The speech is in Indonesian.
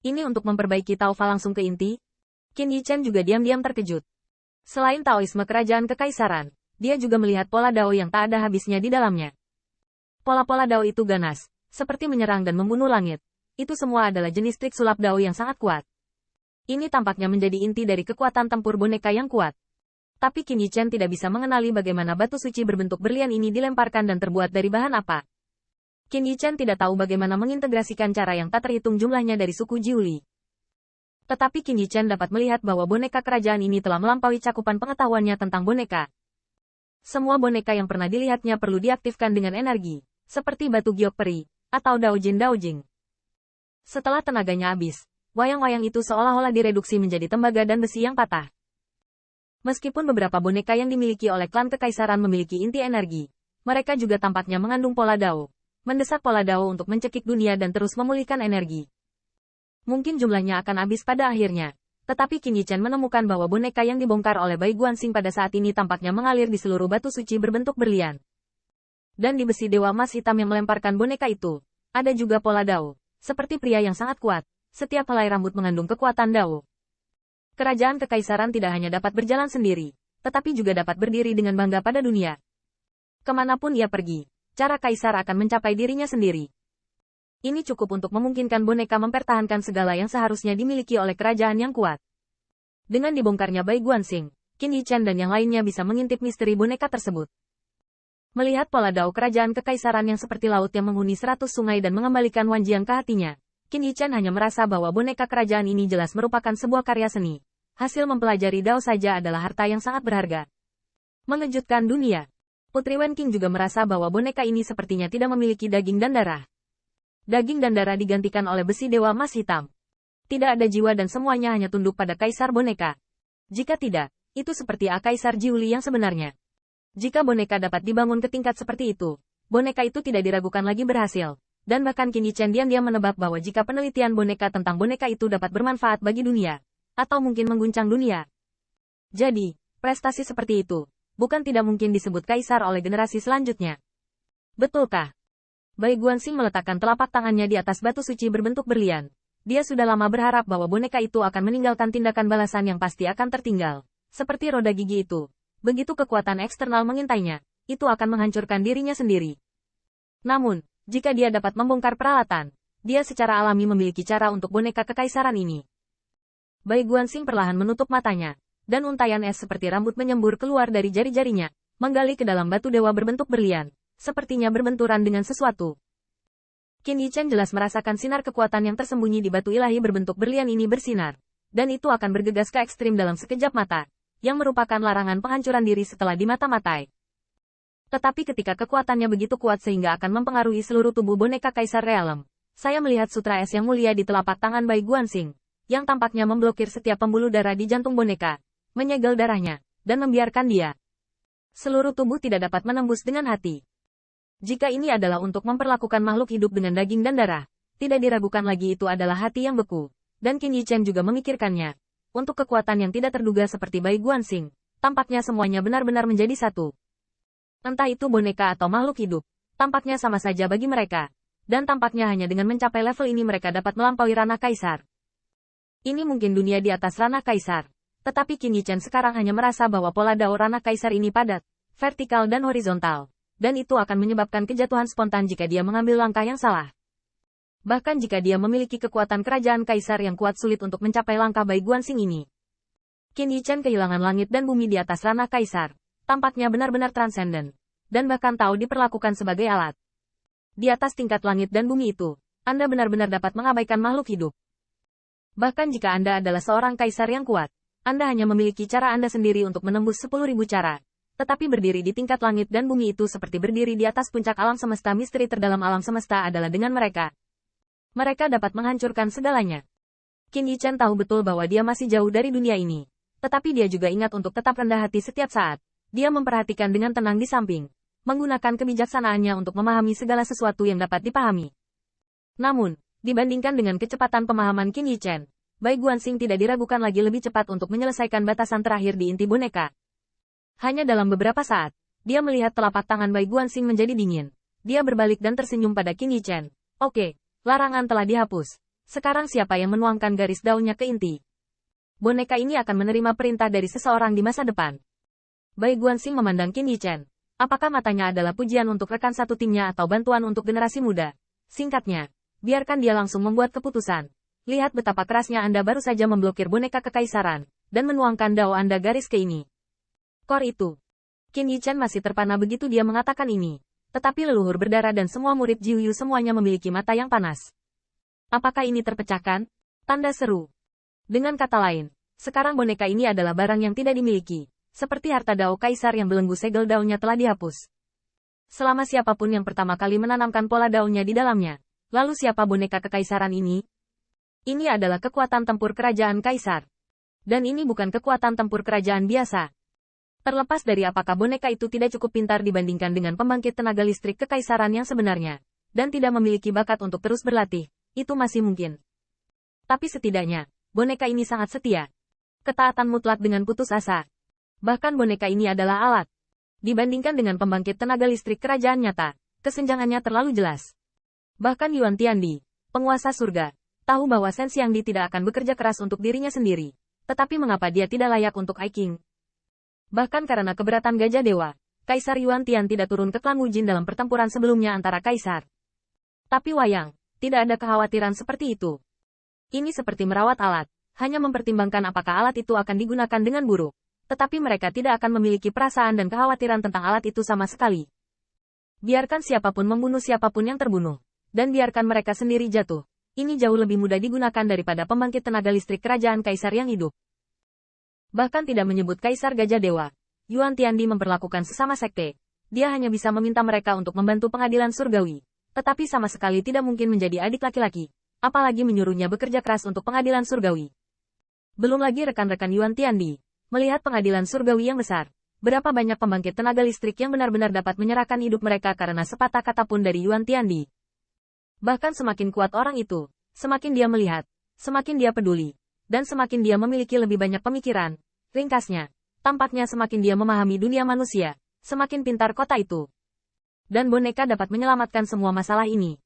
Ini untuk memperbaiki Taofa langsung ke inti? Qin Yichen juga diam-diam terkejut. Selain Taoisme kerajaan kekaisaran, dia juga melihat pola Dao yang tak ada habisnya di dalamnya. Pola-pola Dao itu ganas, seperti menyerang dan membunuh langit. Itu semua adalah jenis trik sulap Dao yang sangat kuat. Ini tampaknya menjadi inti dari kekuatan tempur boneka yang kuat. Tapi Qin Yichen tidak bisa mengenali bagaimana batu suci berbentuk berlian ini dilemparkan dan terbuat dari bahan apa. Qin Yichen tidak tahu bagaimana mengintegrasikan cara yang tak terhitung jumlahnya dari suku Jiuli. Tetapi Qin Yichen dapat melihat bahwa boneka kerajaan ini telah melampaui cakupan pengetahuannya tentang boneka. Semua boneka yang pernah dilihatnya perlu diaktifkan dengan energi, seperti batu giok peri, atau Daojin. Setelah tenaganya habis, wayang-wayang itu seolah-olah direduksi menjadi tembaga dan besi yang patah. Meskipun beberapa boneka yang dimiliki oleh klan kekaisaran memiliki inti energi, mereka juga tampaknya mengandung pola Dao, mendesak pola Dao untuk mencekik dunia dan terus memulihkan energi. Mungkin jumlahnya akan habis pada akhirnya, tetapi Qin Yichen menemukan bahwa boneka yang dibongkar oleh Bai Guanxing pada saat ini tampaknya mengalir di seluruh batu suci berbentuk berlian. Dan di besi dewa emas hitam yang melemparkan boneka itu, ada juga pola Dao, seperti pria yang sangat kuat, setiap helai rambut mengandung kekuatan Dao. Kerajaan kekaisaran tidak hanya dapat berjalan sendiri, tetapi juga dapat berdiri dengan bangga pada dunia. Kemanapun ia pergi, cara kaisar akan mencapai dirinya sendiri. Ini cukup untuk memungkinkan boneka mempertahankan segala yang seharusnya dimiliki oleh kerajaan yang kuat. Dengan dibongkarnya Bai Guanxing, Qin Yichen dan yang lainnya bisa mengintip misteri boneka tersebut. Melihat pola Dao kerajaan kekaisaran yang seperti laut yang menghuni 100 sungai dan mengembalikan Wan Jiang ke hatinya, Qin Yichen hanya merasa bahwa boneka kerajaan ini jelas merupakan sebuah karya seni. Hasil mempelajari Dao saja adalah harta yang sangat berharga. Mengejutkan dunia. Putri Wenqing juga merasa bahwa boneka ini sepertinya tidak memiliki daging dan darah. Daging dan darah digantikan oleh besi dewa emas hitam. Tidak ada jiwa dan semuanya hanya tunduk pada kaisar boneka. Jika tidak, itu seperti kaisar Jiuli yang sebenarnya. Jika boneka dapat dibangun ke tingkat seperti itu, boneka itu tidak diragukan lagi berhasil. Dan bahkan Qin Yichen diam-diam menebak bahwa jika penelitian boneka tentang boneka itu dapat bermanfaat bagi dunia, atau mungkin mengguncang dunia. Jadi, prestasi seperti itu, bukan tidak mungkin disebut kaisar oleh generasi selanjutnya. Betulkah? Bai Guanxing meletakkan telapak tangannya di atas batu suci berbentuk berlian. Dia sudah lama berharap bahwa boneka itu akan meninggalkan tindakan balasan yang pasti akan tertinggal. Seperti roda gigi itu. Begitu kekuatan eksternal mengintainya, itu akan menghancurkan dirinya sendiri. Namun, jika dia dapat membongkar peralatan, dia secara alami memiliki cara untuk boneka kekaisaran ini. Bai Guanxing perlahan menutup matanya, dan untaian es seperti rambut menyembur keluar dari jari-jarinya, menggali ke dalam batu dewa berbentuk berlian, sepertinya berbenturan dengan sesuatu. Qin Yichen jelas merasakan sinar kekuatan yang tersembunyi di batu ilahi berbentuk berlian ini bersinar, dan itu akan bergegas ke ekstrim dalam sekejap mata, yang merupakan larangan penghancuran diri setelah dimata-matai. Tetapi ketika kekuatannya begitu kuat sehingga akan mempengaruhi seluruh tubuh boneka Kaisar Realem, saya melihat sutra es yang mulia di telapak tangan Bai Guanxing, yang tampaknya memblokir setiap pembuluh darah di jantung boneka, menyegel darahnya, dan membiarkan dia. Seluruh tubuh tidak dapat menembus dengan hati. Jika ini adalah untuk memperlakukan makhluk hidup dengan daging dan darah, tidak diragukan lagi itu adalah hati yang beku, dan Qin Yichen juga memikirkannya. Untuk kekuatan yang tidak terduga seperti Bai Guanxing, tampaknya semuanya benar-benar menjadi satu. Entah itu boneka atau makhluk hidup, tampaknya sama saja bagi mereka. Dan tampaknya hanya dengan mencapai level ini mereka dapat melampaui ranah kaisar. Ini mungkin dunia di atas ranah kaisar. Tetapi Qin Yichen sekarang hanya merasa bahwa pola Dao ranah kaisar ini padat, vertikal dan horizontal. Dan itu akan menyebabkan kejatuhan spontan jika dia mengambil langkah yang salah. Bahkan jika dia memiliki kekuatan kerajaan kaisar yang kuat sulit untuk mencapai langkah Bai Guanxing ini. Qin Yichen kehilangan langit dan bumi di atas ranah kaisar. Tampaknya benar-benar transenden, dan bahkan tahu diperlakukan sebagai alat. Di atas tingkat langit dan bumi itu, Anda benar-benar dapat mengabaikan makhluk hidup. Bahkan jika Anda adalah seorang kaisar yang kuat, Anda hanya memiliki cara Anda sendiri untuk menembus 10.000 cara. Tetapi berdiri di tingkat langit dan bumi itu seperti berdiri di atas puncak alam semesta. Misteri terdalam alam semesta adalah dengan mereka. Mereka dapat menghancurkan segalanya. Qin Yichen tahu betul bahwa dia masih jauh dari dunia ini. Tetapi dia juga ingat untuk tetap rendah hati setiap saat. Dia memperhatikan dengan tenang di samping, menggunakan kebijaksanaannya untuk memahami segala sesuatu yang dapat dipahami. Namun, dibandingkan dengan kecepatan pemahaman Qin Yichen, Bai Guanxing tidak diragukan lagi lebih cepat untuk menyelesaikan batasan terakhir di inti boneka. Hanya dalam beberapa saat, dia melihat telapak tangan Bai Guanxing menjadi dingin. Dia berbalik dan tersenyum pada Qin Yichen. Oke, larangan telah dihapus. Sekarang siapa yang menuangkan garis daunnya ke inti? Boneka ini akan menerima perintah dari seseorang di masa depan. Bai Guanxing memandang Qin Yichen. Apakah matanya adalah pujian untuk rekan satu timnya atau bantuan untuk generasi muda? Singkatnya, biarkan dia langsung membuat keputusan. Lihat betapa kerasnya Anda baru saja memblokir boneka kekaisaran, dan menuangkan dao Anda garis ke ini. Kor itu. Qin Yichen masih terpana begitu dia mengatakan ini. Tetapi leluhur berdarah dan semua murid Jiuyu semuanya memiliki mata yang panas. Apakah ini terpecahkan? Tanda seru. Dengan kata lain, sekarang boneka ini adalah barang yang tidak dimiliki. Seperti harta dao kaisar yang belenggu segel daunnya telah dihapus. Selama siapapun yang pertama kali menanamkan pola daunnya di dalamnya. Lalu siapa boneka kekaisaran ini? Ini adalah kekuatan tempur kerajaan kaisar. Dan ini bukan kekuatan tempur kerajaan biasa. Terlepas dari apakah boneka itu tidak cukup pintar dibandingkan dengan pembangkit tenaga listrik kekaisaran yang sebenarnya, dan tidak memiliki bakat untuk terus berlatih, itu masih mungkin. Tapi setidaknya, boneka ini sangat setia. Ketaatan mutlak dengan putus asa. Bahkan boneka ini adalah alat. Dibandingkan dengan pembangkit tenaga listrik kerajaan nyata, kesenjangannya terlalu jelas. Bahkan Yuan Tiandi, penguasa surga, tahu bahwa Shen Xiangdi tidak akan bekerja keras untuk dirinya sendiri. Tetapi mengapa dia tidak layak untuk I King? Bahkan karena keberatan Gajah Dewa, Kaisar Yuan Tian tidak turun ke klan Wujin dalam pertempuran sebelumnya antara kaisar. Tapi Wayang, tidak ada kekhawatiran seperti itu. Ini seperti merawat alat, hanya mempertimbangkan apakah alat itu akan digunakan dengan buruk. Tetapi mereka tidak akan memiliki perasaan dan kekhawatiran tentang alat itu sama sekali. Biarkan siapapun membunuh siapapun yang terbunuh. Dan biarkan mereka sendiri jatuh. Ini jauh lebih mudah digunakan daripada pembangkit tenaga listrik kerajaan kaisar yang hidup. Bahkan tidak menyebut Kaisar Gajah Dewa, Yuan Tiandi memperlakukan sesama sekte. Dia hanya bisa meminta mereka untuk membantu pengadilan surgawi. Tetapi sama sekali tidak mungkin menjadi adik laki-laki. Apalagi menyuruhnya bekerja keras untuk pengadilan surgawi. Belum lagi rekan-rekan Yuan Tiandi. Melihat pengadilan surgawi yang besar, berapa banyak pembangkit tenaga listrik yang benar-benar dapat menyerahkan hidup mereka karena sepatah kata pun dari Yuan Tiandi. Bahkan semakin kuat orang itu, semakin dia melihat, semakin dia peduli, dan semakin dia memiliki lebih banyak pemikiran. Ringkasnya, tampaknya semakin dia memahami dunia manusia, semakin pintar kota itu. Dan boneka dapat menyelamatkan semua masalah ini.